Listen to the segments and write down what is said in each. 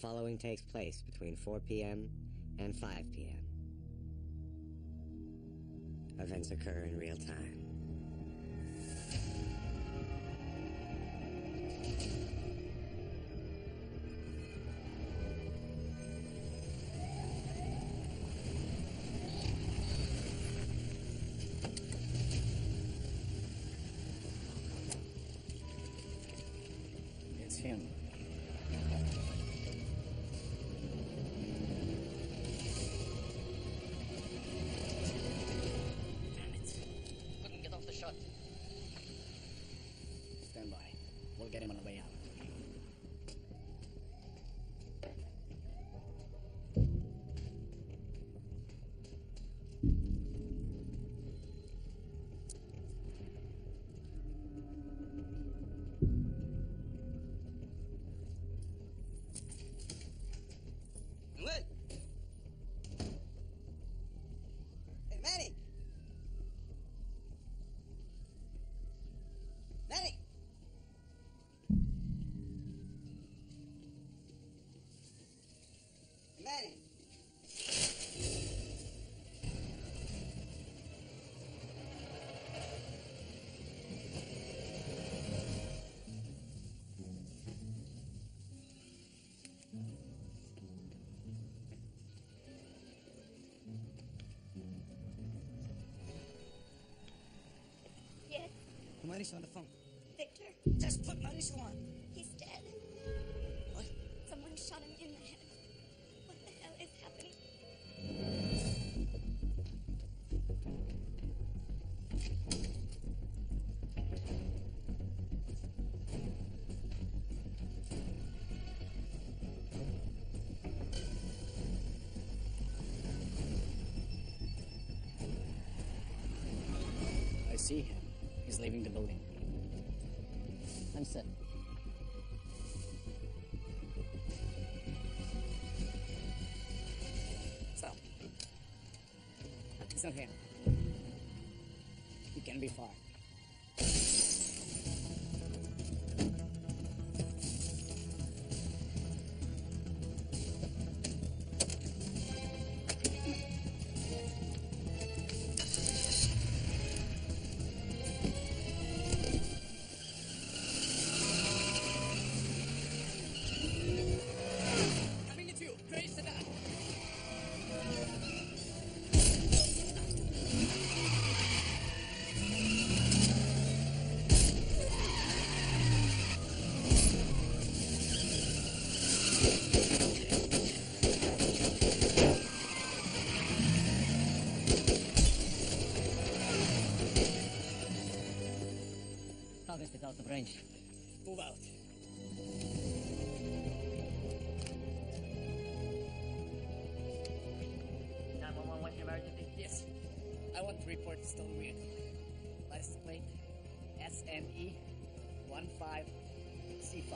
following takes place between 4 p.m. and 5 p.m. Events occur in real time. It's him. Couldn't get off the shot. Stand by. We'll get him on the way out. What? Hey, Manny! Manny! Manny! Yes, Mauricio on the phone. Victor. Just put Mauricio on. He's dead. What? Someone shot him in the head. What the hell is happening? I see him. He's leaving the building. I'm set. Stop. It's not him. He can be far. Coming at you! Trace it out! Target is out of range. Move out. What's your emergency? Yes. I want to report stolen vehicle. License plate SME 15C5.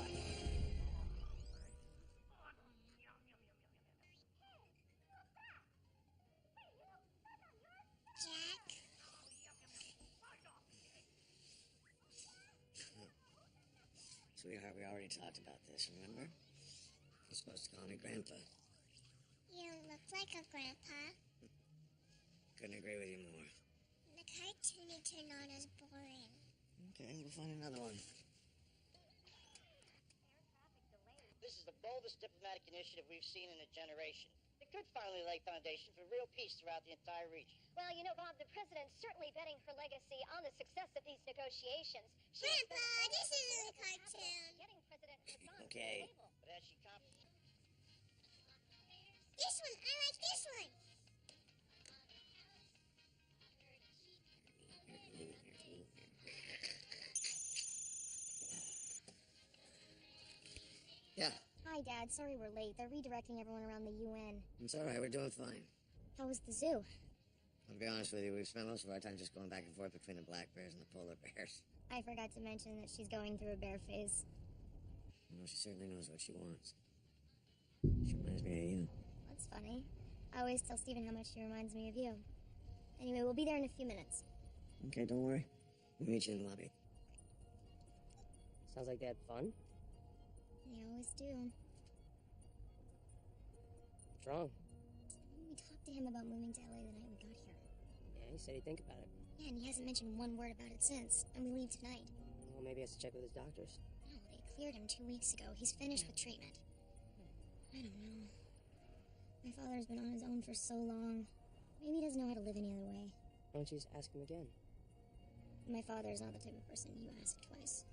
Jack? Sweetheart, we already talked about this, remember? You're supposed to call me Grandpa. You don't look like a grandpa. Couldn't agree with you more. The cartoon you turned on is boring. Okay, we'll find another one. This is the boldest diplomatic initiative we've seen in a generation. It could finally lay foundation for real peace throughout the entire region. Well, you know, Bob, the president's certainly betting her legacy on the success of these negotiations. Grandpa, this isn't a cartoon. Getting President Hassan Okay. to the table. But as she This one, I like this one. Yeah, Hi, Dad. Sorry we're late. They're redirecting everyone around the UN. it's all right. We're doing fine. How was the zoo? I'll be honest with you. We've spent most of our time just going back and forth between the black bears and the polar bears. I forgot to mention that she's going through a bear phase. You know, she certainly knows what she wants. She reminds me of you. That's funny. I always tell Stephen how much she reminds me of you. Anyway, we'll be there in a few minutes. Okay, don't worry. We'll meet you in the lobby. Sounds like they had fun. They always do. wrong? We talked to him about moving to LA the night we got here. Yeah, he said he'd think about it. Yeah, and he hasn't mentioned one word about it since. And we leave tonight. Well, maybe he has to check with his doctors. No, they cleared him 2 weeks ago. He's finished with treatment. I don't know. My father's been on his own for so long. Maybe he doesn't know how to live any other way. Why don't you just ask him again? My father is not the type of person you ask twice.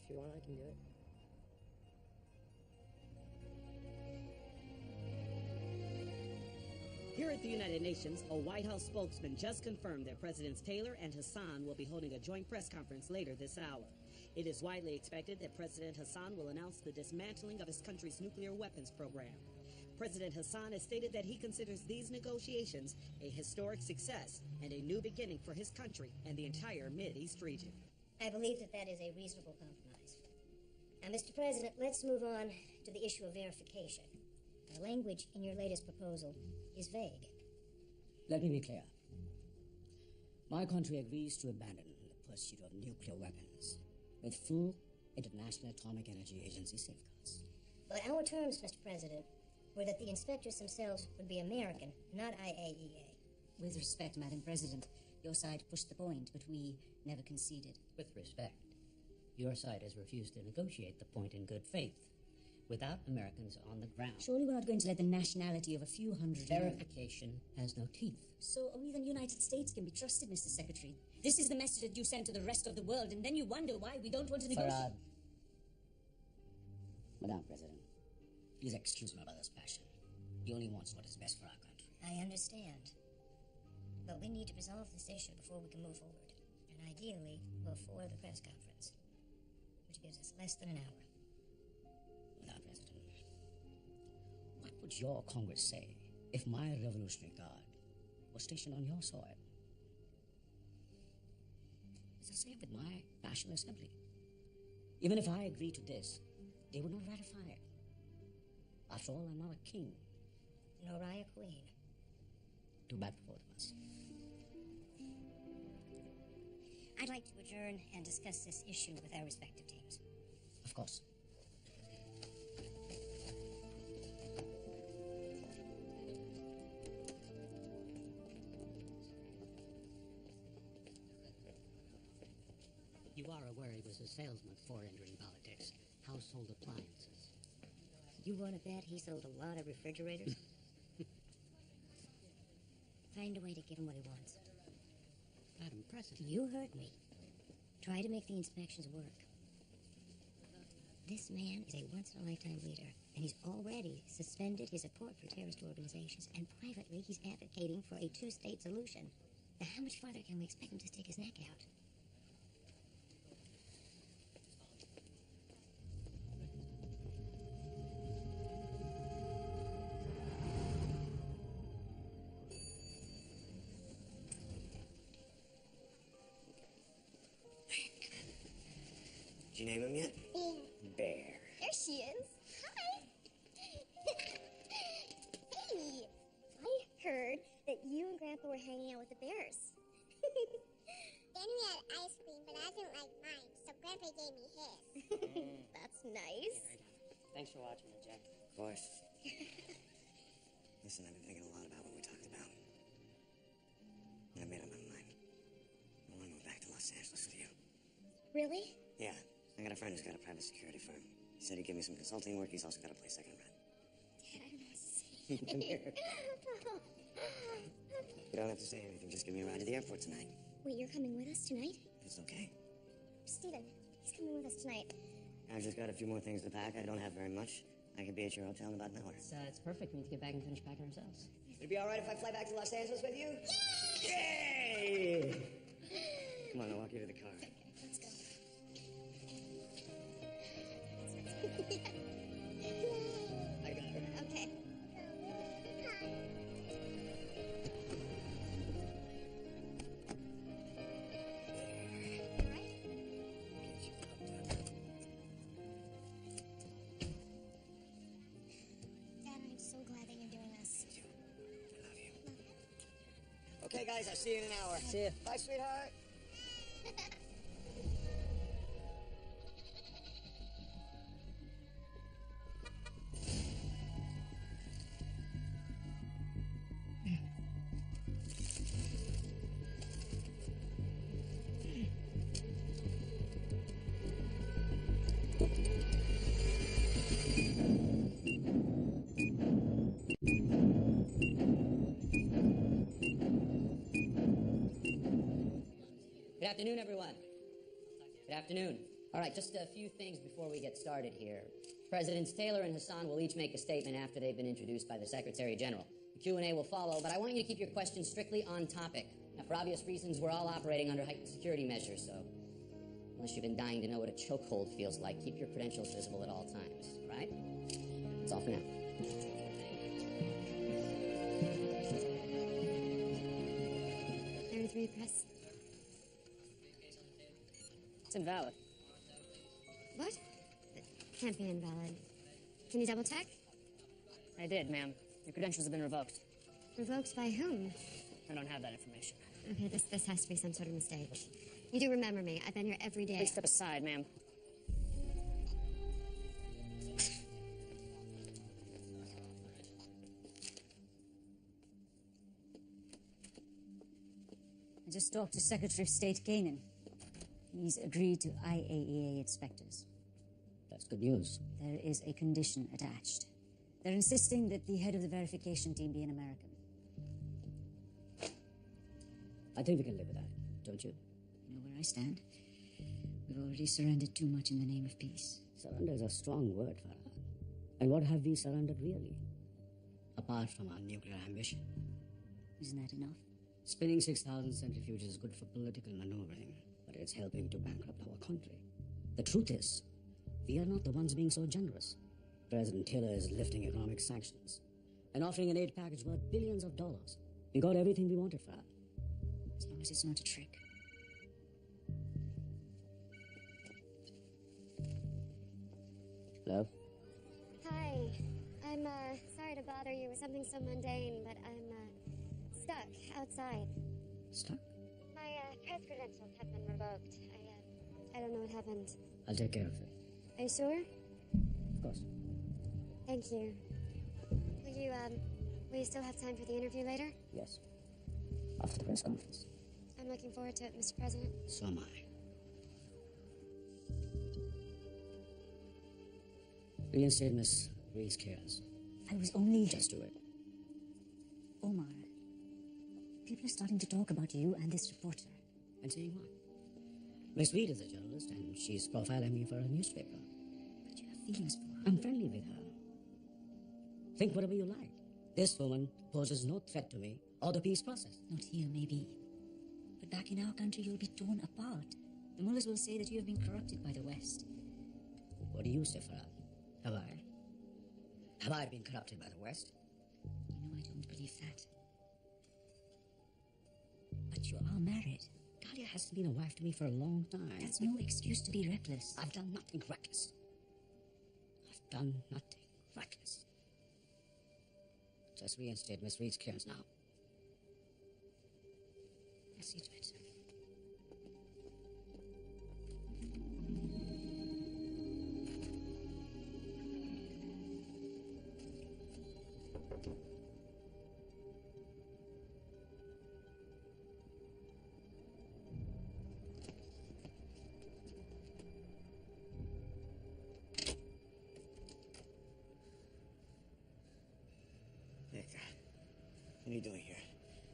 If you want, I can do it. Here at the United Nations, a White House spokesman just confirmed that Presidents Taylor and Hassan will be holding a joint press conference later this hour. It is widely expected that President Hassan will announce the dismantling of his country's nuclear weapons program. President Hassan has stated that he considers these negotiations a historic success and a new beginning for his country and the entire Mideast region. I believe that that is a reasonable compromise. Now, Mr. President, let's move on to the issue of verification. The language in your latest proposal is vague. Let me be clear. My country agrees to abandon the pursuit of nuclear weapons with full International Atomic Energy Agency safeguards. But our terms, Mr. President, were that the inspectors themselves would be American, not IAEA. With respect, Madam President, your side pushed the point, but we never conceded. With respect, your side has refused to negotiate the point in good faith without Americans on the ground. Surely we're not going to let the nationality of a few hundred... Verification has no teeth. So only the United States can be trusted, Mr. Secretary. This is the message that you send to the rest of the world, and then you wonder why we don't want to negotiate. Farad. Madam President, please excuse my brother's passion. He only wants what is best for our country. I understand. But we need to resolve this issue before we can move forward. And ideally, before the press conference, which gives us less than an hour. Madam President, what would your Congress say if my Revolutionary Guard was stationed on your soil? It's the same with my National Assembly. Even if I agree to this, they would not ratify it. After all, I'm not a king. Nor I a queen. Too bad for both of us. I'd like to adjourn and discuss this issue with our respective teams. Of course. You are aware he was a salesman before entering politics. Household appliances. You want to bet he sold a lot of refrigerators? Find a way to give him what he wants. Madam President. You heard me. Try to make the inspections work. This man is a once-in-a-lifetime leader, and he's already suspended his support for terrorist organizations, and privately he's advocating for a two-state solution. Now, how much farther can we expect him to stick his neck out? Did you name him yet? Bear. There she is. Hi. Hey. I heard that you and Grandpa were hanging out with the bears. Danny had ice cream, but I didn't like mine, so Grandpa gave me his. That's nice. Thanks for watching it, Jack. Of course. Listen, I've been thinking a lot about what we talked about. And I made up my mind. I want to move back to Los Angeles with you. Really? Yeah. I got a friend who's got a private security firm. He said he'd give me some consulting work. He's also got a place I can rent. Dad, I don't know what to say. Come here. You don't have to say anything. Just give me a ride to the airport tonight. Wait, you're coming with us tonight? If it's okay. Steven, he's coming with us tonight. I've just got a few more things to pack. I don't have very much. I could be at your hotel in about an hour. It's perfect. We need to get back and finish packing ourselves. Would it be all right if I fly back to Los Angeles with you? Yay! Come on, I'll walk you to the car. Let's go. I got her. Okay. Dad, I'm so glad that you're doing this. Me too. I love you. Okay, guys, I'll see you in an hour. See ya. Bye, sweetheart. Good afternoon, everyone. Good afternoon. All right, just a few things before we get started here. Presidents Taylor and Hassan will each make a statement after they've been introduced by the Secretary General. The Q&A will follow, but I want you to keep your questions strictly on topic. Now, for obvious reasons, we're all operating under heightened security measures, so unless you've been dying to know what a chokehold feels like, keep your credentials visible at all times, all right? That's all for now. 33 press. It's invalid. What? It can't be invalid. Can you double check? I did, ma'am. Your credentials have been revoked. Revoked by whom? I don't have that information. Okay, this has to be some sort of mistake. You do remember me. I've been here every day. Please step aside, ma'am. I just talked to Secretary of State Kanan. He's agreed to IAEA inspectors. That's good news. There is a condition attached. They're insisting that the head of the verification team be an American. I think we can live with that, don't you? You know where I stand? We've already surrendered too much in the name of peace. Surrender is a strong word, Farah. And what have we surrendered really? Apart from our nuclear ambition. Isn't that enough? Spinning 6,000 centrifuges is good for political maneuvering, but it's helping to bankrupt our country. The truth is, we are not the ones being so generous. President Taylor is lifting economic sanctions and offering an aid package worth billions of dollars. We got everything we wanted, Farah. As long as it's not a trick. Hello? Hi. I'm, sorry to bother you with something so mundane, but I'm, stuck outside. Stuck? My, press credentials have been revoked. I don't know what happened. I'll take care of it. Are you sure? Of course. Thank you. Will you still have time for the interview later? Yes. After the press conference. I'm looking forward to it, Mr. President. So am I. Reinstate Miss Reed's clearance. I was only... Just do it. Omar, people are starting to talk about you and this reporter. And saying what? Miss Reed is a journalist and she's profiling me for a newspaper. But you have feelings for her. I'm friendly with her. Think whatever you like. This woman poses no threat to me or the peace process. Not here, maybe. But back in our country, you'll be torn apart. The mullahs will say that you have been corrupted by the West. What do you say, Farad? Have I? Have I been corrupted by the West? You know I don't believe that. But you are married. Dahlia hasn't been a wife to me for a long time. That's no excuse to be reckless. I've done nothing reckless. I've done nothing reckless. Just reinstate Miss Reed's clearance now. I'll see to it. What are you doing here?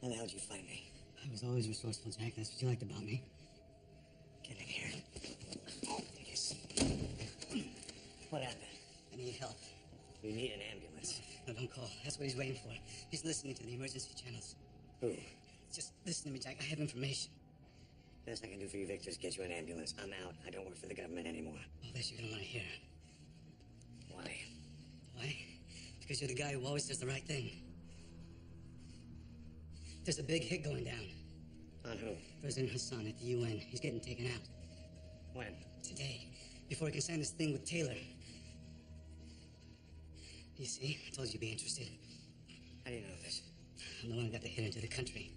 How the hell did you find me? I was always resourceful, Jack. That's what you liked about me. Get in here. Take his... What happened? I need help. You need an ambulance. No, don't call. That's what he's waiting for. He's listening to the emergency channels. Who? Just listen to me, Jack. I have information. Best I can do for you, Victor, is get you an ambulance. I'm out. I don't work for the government anymore. Oh, this you're gonna want to hear. Why? Why? Because you're the guy who always does the right thing. There's a big hit going down. On who? President Hassan at the UN. He's getting taken out. When? Today. Before he can sign this thing with Taylor. You see? I told you you'd be interested. How do you know this? I'm the one who got the hit into the country.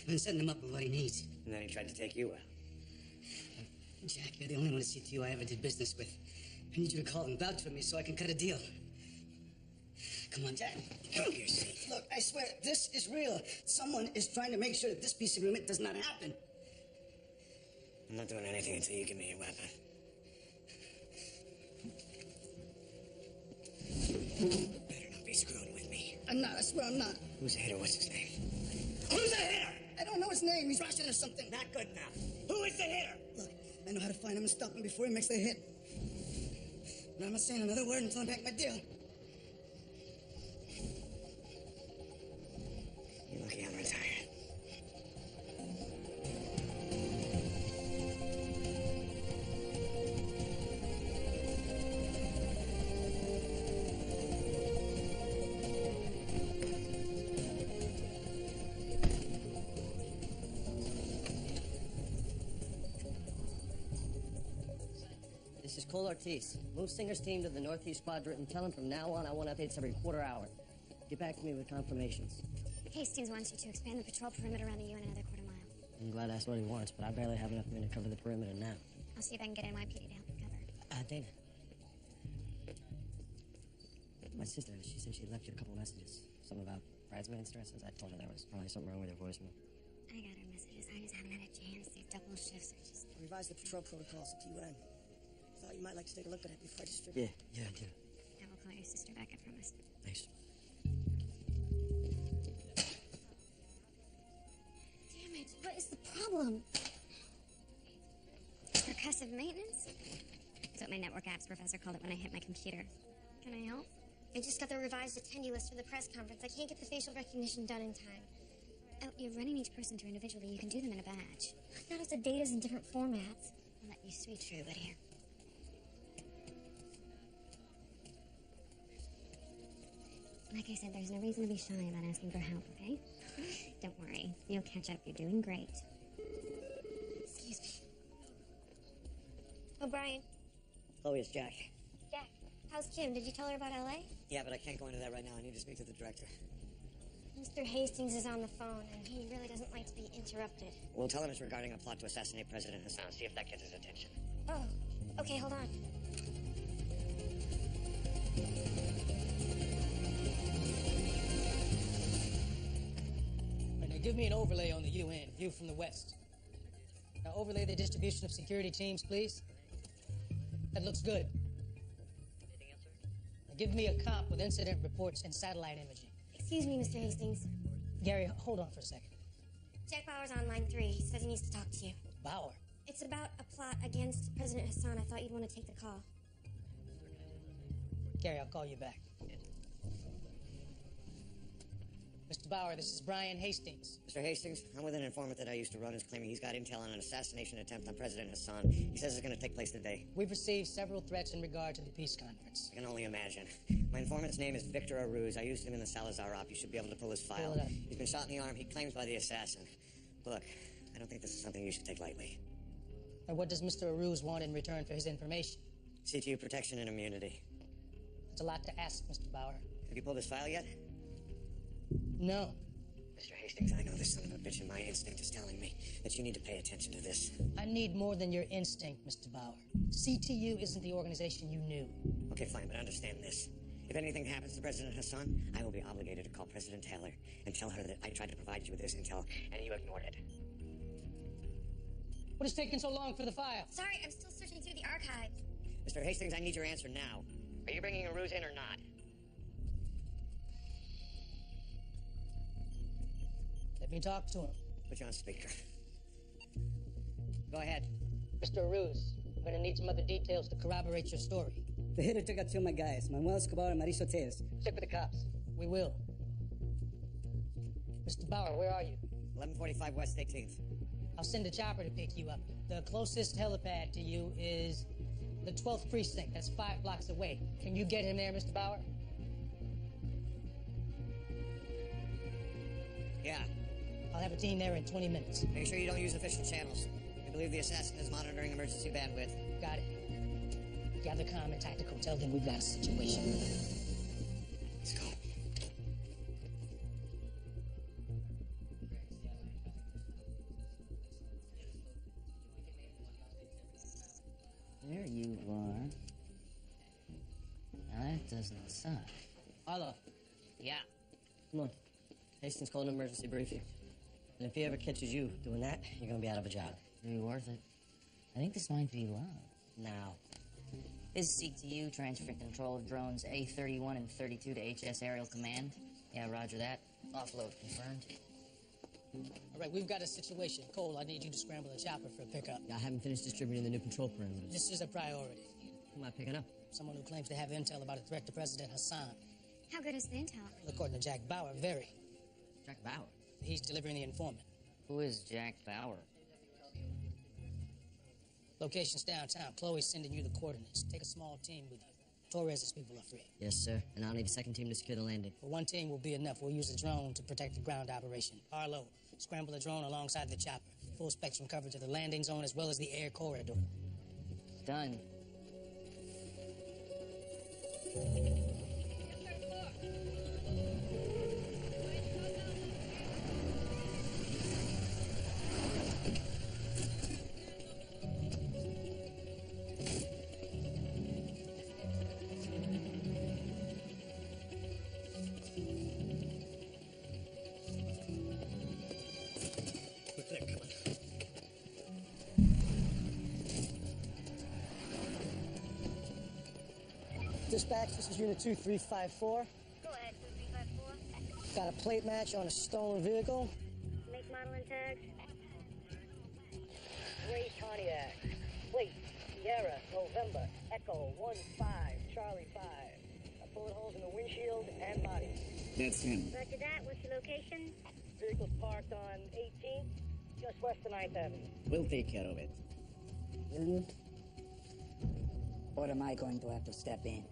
I've been setting him up with what he needs. And then he tried to take you out. Jack, you're the only one at CTU I ever did business with. I need you to call and vouch for me so I can cut a deal. Come on, Jack. Come here, Satan. Look, I swear, this is real. Someone is trying to make sure that this peace agreement does not happen. I'm not doing anything until you give me your weapon. You better not be screwing with me. I'm not. I swear I'm not. Who's the hitter? What's his name? Who's the hitter? I don't know his his name. He's Russian or something. Not good enough. Who is the hitter? Look, I know how to find him and stop him before he makes the hit. But I'm not saying another word until I back my deal. You're lucky I'm retired. This is Cole Ortiz. Move Singer's team to the Northeast Quadrant and tell him from now on I want updates every quarter hour. Get back to me with confirmations. Hastings wants you to expand the patrol perimeter around the U in another quarter mile. I'm glad that's what he wants, but I barely have enough men to cover the perimeter now. I'll see if I can get NYPD to help you cover. Dana. My sister, she said she left you a couple messages. Something about bridesmaids dresses. I told her there was probably something wrong with her voicemail. I got her messages. I just haven't had a chance. These double shifts are just... I revised the patrol protocols at UN. Thought you might like to take a look at it before I distribute. Yeah, I do. I will call your sister back, I promise. Thanks. Damn it, what is the problem? Percussive maintenance? That's what my network apps professor called it when I hit my computer. Can I help? I just got the revised attendee list for the press conference. I can't get the facial recognition done in time. Oh, you're running each person through individually. You can do them in a batch. Notice the data's in different formats. I'll let you sweet through, but here. Like I said, there's no reason to be shy about asking for help, okay? Don't worry. You'll catch up. You're doing great. Excuse me. Oh, Brian. Chloe, it's Jack. Jack, how's Kim? Did you tell her about L.A.? Yeah, but I can't go into that right now. I need to speak to the director. Mr. Hastings is on the phone, and he really doesn't like to be interrupted. We'll tell him it's regarding a plot to assassinate President Hassan. See if that gets his attention. Oh, okay, hold on. Now give me an overlay on the UN, view from the west. Now overlay the distribution of security teams, please. That looks good. Now give me a comp with incident reports and satellite imaging. Excuse me, Mr. Hastings. Gary, hold on for a second. Jack Bauer's on line 3. He says he needs to talk to you. Bauer? It's about a plot against President Hassan. I thought you'd want to take the call. Gary, I'll call you back. Mr. Bauer, this is Brian Hastings. Mr. Hastings, I'm with an informant that I used to run who's claiming he's got intel on an assassination attempt on President Hassan. He says it's going to take place today. We've received several threats in regard to the peace conference. I can only imagine. My informant's name is Victor Aruz. I used him in the Salazar op. You should be able to pull his file. Pull it up. He's been shot in the arm, he claims, by the assassin. Look, I don't think this is something you should take lightly. And what does Mr. Aruz want in return for his information? CTU protection and immunity. That's a lot to ask, Mr. Bauer. Have you pulled his file yet? No. Mr. Hastings, I know this son of a bitch, and my instinct is telling me that you need to pay attention to this. I need more than your instinct, Mr. Bauer. CTU isn't the organization you knew. Okay, fine, but understand this. If anything happens to President Hassan, I will be obligated to call President Taylor and tell her that I tried to provide you with this intel, and you ignored it. What is taking so long for the file? Sorry, I'm still searching through the archives. Mr. Hastings, I need your answer now. Are you bringing Aruz in or not? Let me talk to him. Put you on speaker. Go ahead. Mr. Aruz, I'm going to need some other details to corroborate your story. The hitter took out two of my guys, Manuel Escobar and Mauricio Tejas. Stick with the cops. We will. Mr. Bauer, where are you? 1145 West 18th. I'll send a chopper to pick you up. The closest helipad to you is the 12th precinct. That's 5 blocks away. Can you get him there, Mr. Bauer? Yeah. I'll have a team there in 20 minutes. Make sure you don't use official channels. We believe the assassin is monitoring emergency bandwidth. Got it. Gather comm and tactical. Tell them we've got a situation. Let's go. There you are. Now that doesn't suck. Hello. Yeah. Come on. Hastings called an emergency briefing. And if he ever catches you doing that, you're gonna be out of a job. It'll be worth it. I think this might be love. Now. This is CTU transfer control of drones A31 and 32 to HS Aerial Command. Yeah, roger that. Offload confirmed. All right, right, we've got a situation. Cole, I need you to scramble a chopper for a pickup. I haven't finished distributing the new control parameters. This is a priority. Who am I picking up? Someone who claims to have intel about a threat to President Hassan. How good is the intel? According to Jack Bauer, very. Jack Bauer? He's delivering the informant. Who is Jack Bauer? Location's downtown. Chloe's sending you the coordinates. Take a small team with you. Torres' people are free. Yes, sir. And I'll need a second team to secure the landing. Well, one team will be enough. We'll use a drone to protect the ground operation. Arlo, scramble the drone alongside the chopper. Full spectrum coverage of the landing zone as well as the air corridor. Done. Dispatch, this is Unit 2354. Go ahead, 2354. Got a plate match on a stolen vehicle. Make, model, and tag. Gray Pontiac. Plate, Sierra, November, Echo, 1-5, Charlie 5. Bullet holes in the windshield and body. That's him. Roger that. What's the location? Vehicle's parked on 18th, just west of 9th Avenue. We'll take care of it. Will you? Or am I going to have to step in?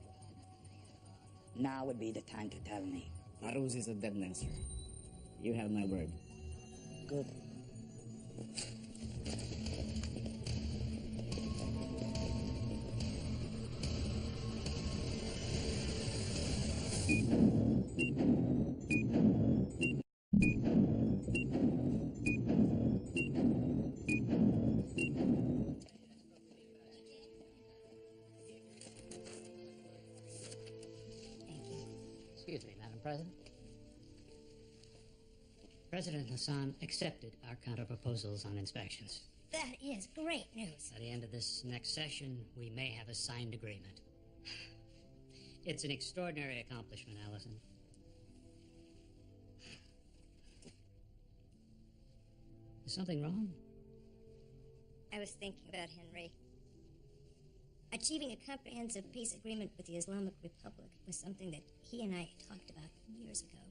Now would be the time to tell me. A ruse is a dead man, sir. You have my word. Good. Excuse me, Madam President. President Hassan accepted our counter-proposals on inspections. That is great news. By the end of this next session, we may have a signed agreement. It's an extraordinary accomplishment, Allison. Is something wrong? I was thinking about Henry. Achieving a comprehensive peace agreement with the Islamic Republic was something that he and I talked about years ago.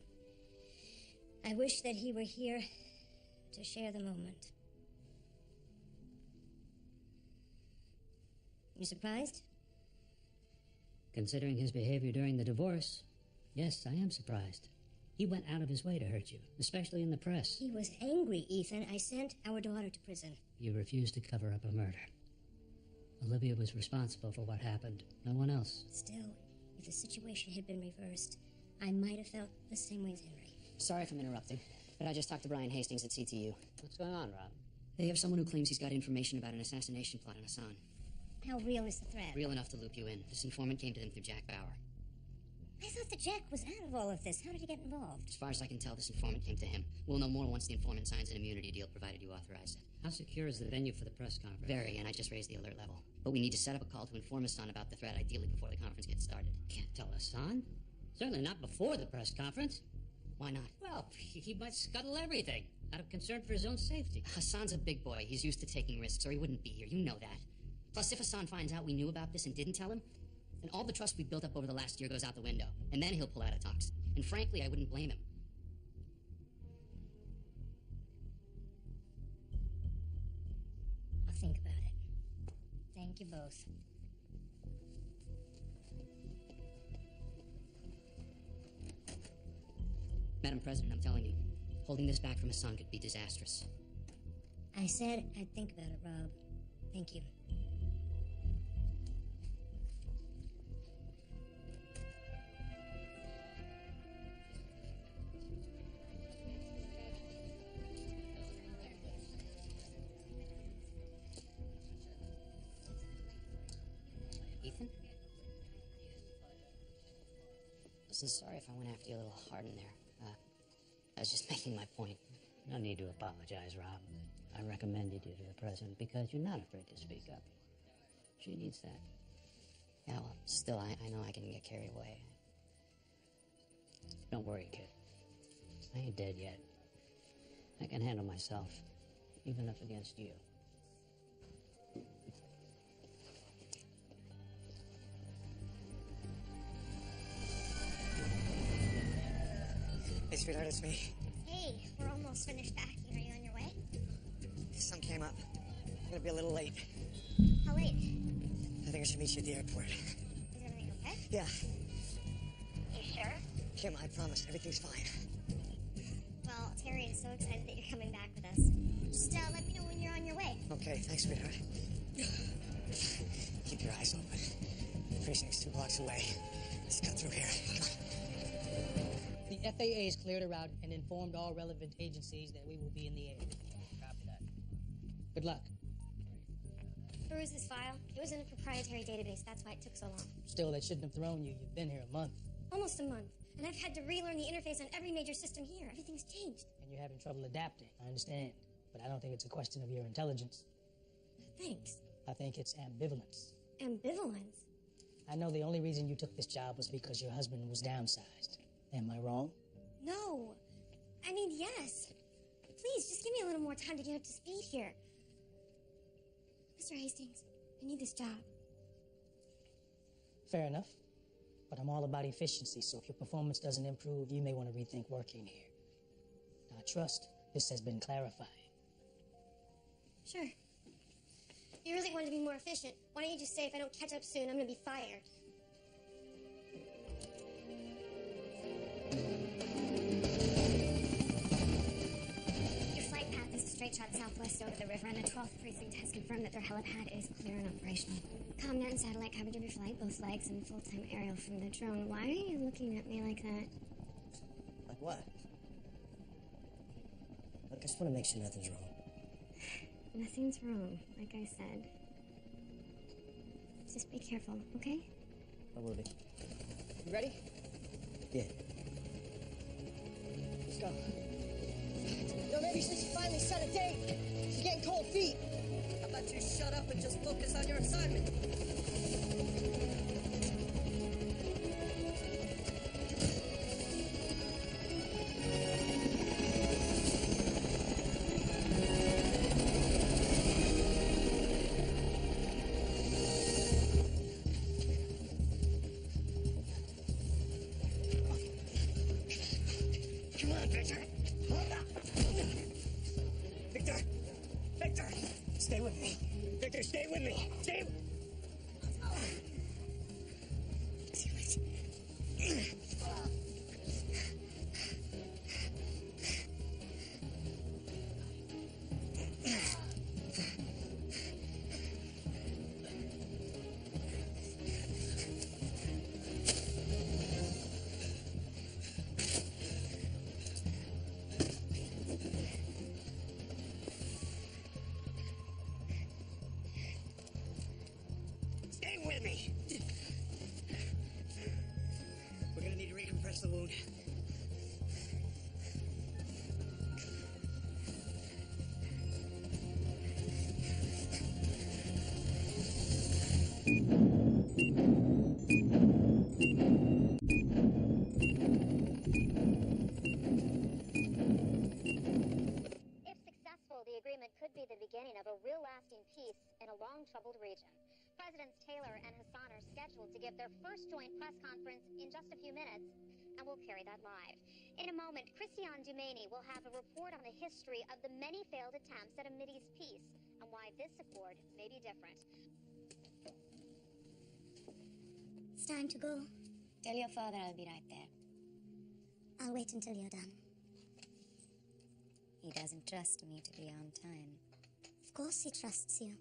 I wish that he were here to share the moment. You surprised? Considering his behavior during the divorce, yes, I am surprised. He went out of his way to hurt you, especially in the press. He was angry, Ethan. I sent our daughter to prison. You refused to cover up a murder. Olivia was responsible for what happened, no one else. Still, if the situation had been reversed, I might have felt the same way as Henry. Sorry if I'm interrupting, but I just talked to Brian Hastings at CTU. What's going on, Rob? They have someone who claims he's got information about an assassination plot on Hassan. How real is the threat? Real enough to loop you in. This informant came to them through Jack Bauer. I thought that Jack was out of all of this. How did he get involved? As far as I can tell, this informant came to him. We'll know more once the informant signs an immunity deal, provided you authorize it. How secure is the venue for the press conference? Very, and I just raised the alert level. But we need to set up a call to inform Hassan about the threat, ideally before the conference gets started. Can't tell Hassan. Certainly not before the press conference. Why not? Well, he might scuttle everything, out of concern for his own safety. Hassan's a big boy. He's used to taking risks, or he wouldn't be here. You know that. Plus, if Hassan finds out we knew about this and didn't tell him, then all the trust we've built up over the last year goes out the window. And then he'll pull out of talks. And frankly, I wouldn't blame him. I'll think about it. Thank you both. Madam President, I'm telling you, holding this back from Hassan could be disastrous. I said I'd think about it, Rob. Thank you. Ethan? Listen, sorry if I went after you a little hard in there. I was just making my point. No need to apologize, Rob. I recommended you to the president because you're not afraid to speak up. She needs that. Yeah, well, still, I know I can get carried away. Don't worry, kid. I ain't dead yet. I can handle myself, even if against you. Hey, sweetheart, it's me. Hey, we're almost finished packing. Are you on your way? Sun came up. I'm gonna be a little late. How late? I think I should meet you at the airport. Is everything okay? Yeah. You sure? Kim, I promise, everything's fine. Well, Terry is so excited that you're coming back with us. Just let me know when you're on your way. Okay, thanks, sweetheart. Keep your eyes open. The precinct's 2 blocks away. Let's cut through here. The FAA has cleared a route and informed all relevant agencies that we will be in the air. Copy that. Good luck. Peruse this file. It was in a proprietary database. That's why it took so long. Still, they shouldn't have thrown you. You've been here a month. Almost a month. And I've had to relearn the interface on every major system here. Everything's changed. And you're having trouble adapting. I understand. But I don't think it's a question of your intelligence. Thanks. I think it's ambivalence. Ambivalence? I know the only reason you took this job was because your husband was downsized. Am I wrong? No. I mean, yes. Please, just give me a little more time to get up to speed here. Mr. Hastings, I need this job. Fair enough. But I'm all about efficiency, so if your performance doesn't improve, you may want to rethink working here. Now, trust, this has been clarified. Sure. If you really want to be more efficient, why don't you just say if I don't catch up soon, I'm going to be fired? Your flight path is a straight shot southwest over the river, and the 12th precinct has confirmed that their helipad is clear and operational. Comnet and satellite coverage of your flight, both flags, and full-time aerial from the drone. Why are you looking at me like that? Like what? Look, I just want to make sure nothing's wrong. Nothing's wrong, like I said. Just be careful, okay? I will be. You ready? Yeah. Let's go. Yo, maybe since you finally set a date, she's getting cold feet. How about you shut up and just focus on your assignment? Come on, Victor. Victor! Victor! Stay with me. Victor, stay with me. Stay. Stay with me. We're gonna need to recompress the wound. If successful, the agreement could be the beginning of a real lasting peace in a long troubled region. Presidents Taylor and Hassan are scheduled to give their first joint press conference in just a few minutes, and we'll carry that live. In a moment, Christiane Dumaney will have a report on the history of the many failed attempts at a Mideast peace and why this accord may be different. It's time to go. Tell your father I'll be right there. I'll wait until you're done. He doesn't trust me to be on time. Of course he trusts you.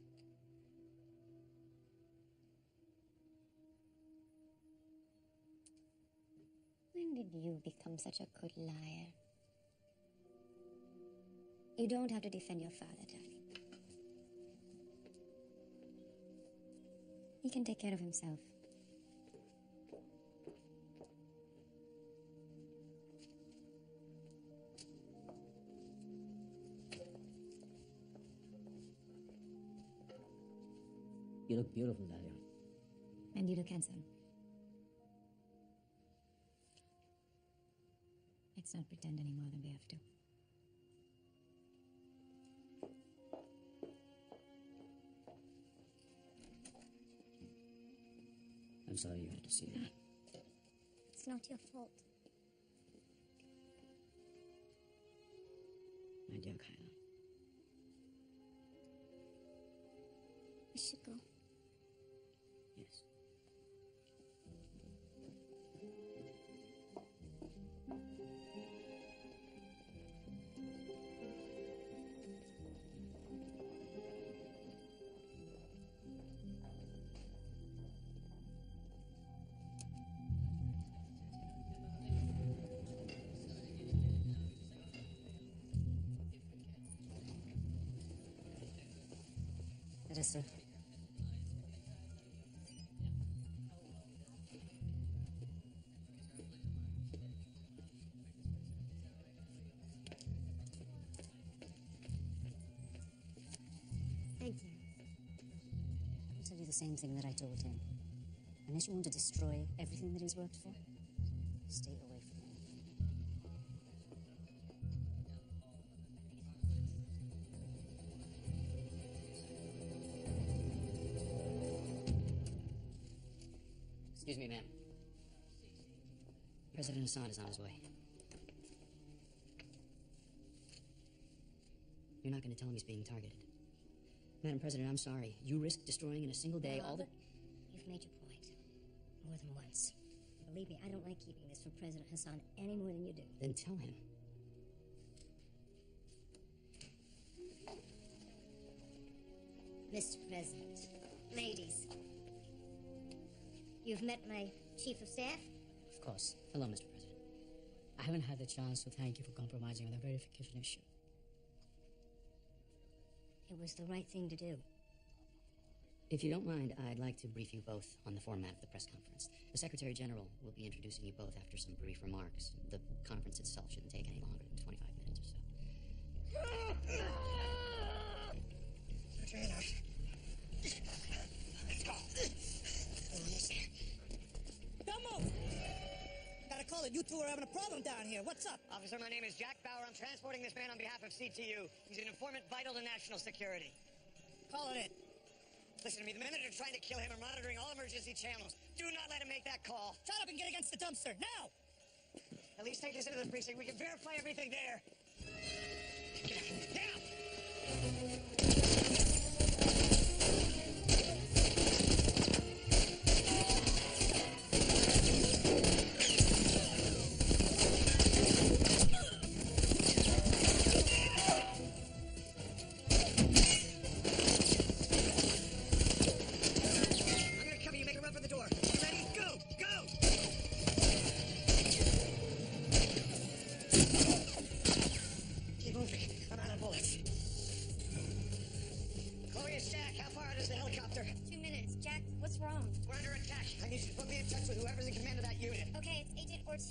When did you become such a good liar? You don't have to defend your father, darling. He can take care of himself. You look beautiful, Dahlia. And you look handsome. Let's not pretend any more than we have to. I'm sorry you had to see that. It's not your fault. My dear Kyla. I should go. Yes. It is, sir. Thank you. I'll tell you the same thing that I told him. Unless you want to destroy everything that he's worked for, stay away from him. Excuse me, ma'am. President Hassan is on his way. You're not going to tell him he's being targeted. Madam President, I'm sorry. You risk destroying in a single day all the... You've made your point. More than once. Believe me, I don't like keeping this from President Hassan any more than you do. Then tell him. Mr. President, ladies, you've met my Chief of Staff? Of course. Hello, Mr. President. I haven't had the chance to thank you for compromising on the verification issue. It was the right thing to do. If you don't mind, I'd like to brief you both on the format of the press conference. The Secretary General will be introducing you both after some brief remarks. The conference itself shouldn't take any longer than 25 minutes or so. Let's go. Don't move! Gotta call it. You two are having a problem down here. What's up? Officer, my name is Jack Bauer. I'm transporting this man on behalf of CTU. He's an informant vital to national security. Call it in. Listen to me. The men that are trying to kill him are monitoring all emergency channels. Do not let him make that call. Shut up and get against the dumpster, now! At least take us into the precinct. We can verify everything there. Get out. Now!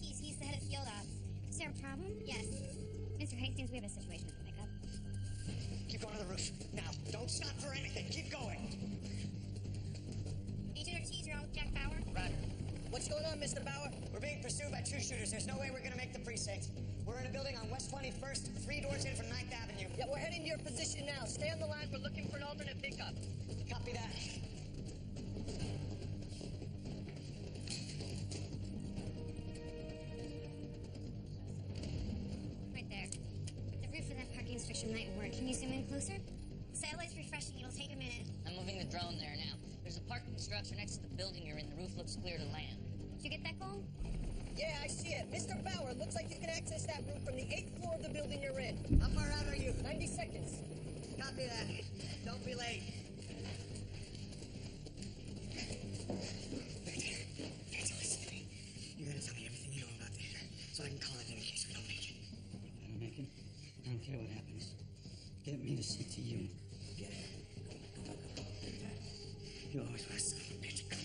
He's the head of field ops. Is there a problem? Yes. Mr. Hastings, we have a situation to pick up. Keep going to the roof. Now, don't stop for anything. Keep going. Agent Ortiz, you're on with Jack Bauer? Roger. What's going on, Mr. Bauer? We're being pursued by two shooters. There's no way we're gonna make the precinct. We're in a building on West 21st, 3 doors in from 9th Avenue. Yeah, we're heading to your position now. Stay on the line. We're looking for an alternate pickup. Copy that. Right there. The roof of that parking structure might work. Can you zoom in closer? The satellite's refreshing. It'll take a minute. I'm moving the drone there now. There's a parking structure next to the building you're in. The roof looks clear to land. Did you get that call? Yeah, I see it. Mr. Bauer, looks like you can access that roof from the 8th floor of the building you're in. How far out are you? 90 seconds. Copy that. Don't be late. Victor, listen to me. You gotta tell me everything you know about this, so I can call it in case we don't make it. I don't make it. I don't care what happens. Get me to CTU. Get it. You always want to son of a bitch. Come on.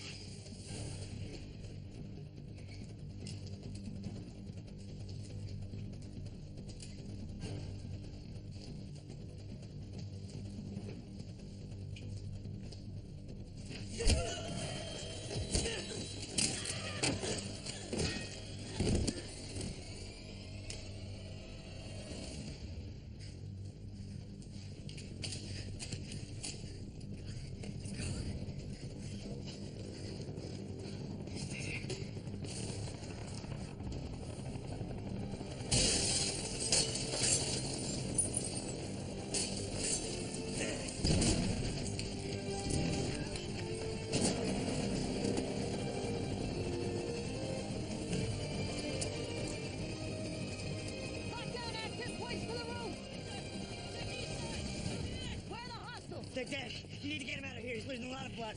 They're dead. You need to get him out of here. He's losing a lot of blood.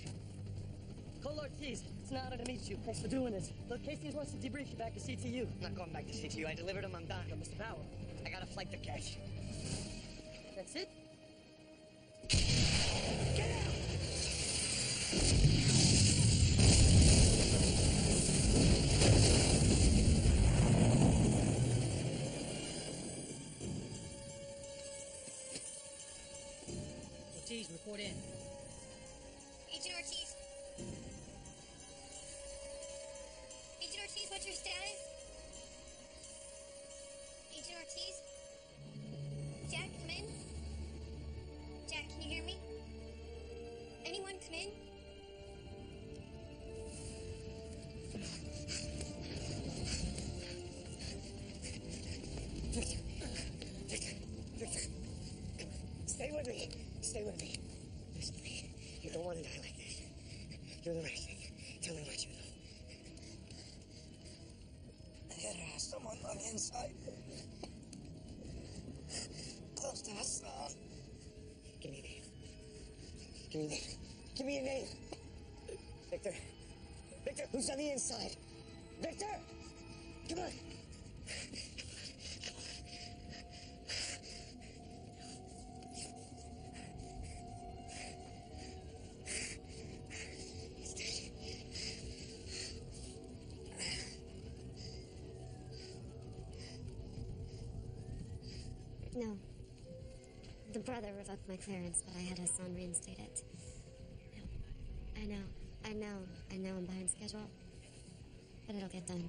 Cole Ortiz, it's an honor to meet you. Thanks for doing this. Look, Casey wants to debrief you back to CTU. I'm not going back to CTU. I delivered him. I'm done. But Mr. Powell. I got a flight to catch. That's it? Get out! Ortiz, report in. Agent Ortiz. Agent Ortiz, what's your status? Agent Ortiz? Jack, come in. Jack, can you hear me? Anyone come in? Victor. Stay with me. Stay with me. Listen to me. You don't want to die like this. Do the right thing. Tell me what you know. I had to have someone on the inside. Close to Hassan. Give me a name. Give me a name. Give me a name. Victor. Victor, who's on the inside? Victor! Come on. No. The brother revoked my clearance, but I had Hassan reinstate it. I know I'm behind schedule, but it'll get done.